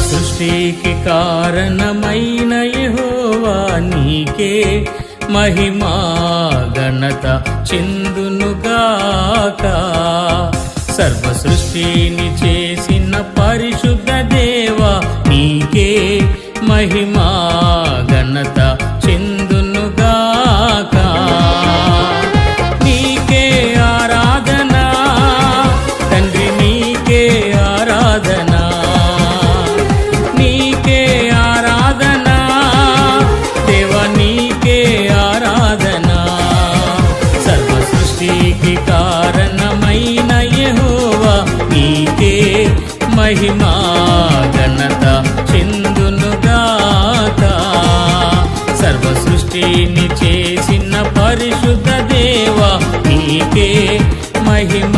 సృష్టికి కారణమైన యెహోవా నీకే మహిమా ఘనత చెందునుగాక. సర్వ సృష్టిని చేసిన పరిశుద్ధ దేవా నీకే మహిమా ఘనత చెందునుగాక. నీకే ఆరాధన తండ్రి, నీకే ఆరాధన, నీకే ఆరాధన దేవా, నీకే ఆరాధన. సర్వ సృష్టికి కారణమైన యెహోవా నీకే మహిమా ఘనత చెందునుగాక. సర్వ సృష్టిని చేసిన పరిశుద్ధ దేవా నీకే మహిమ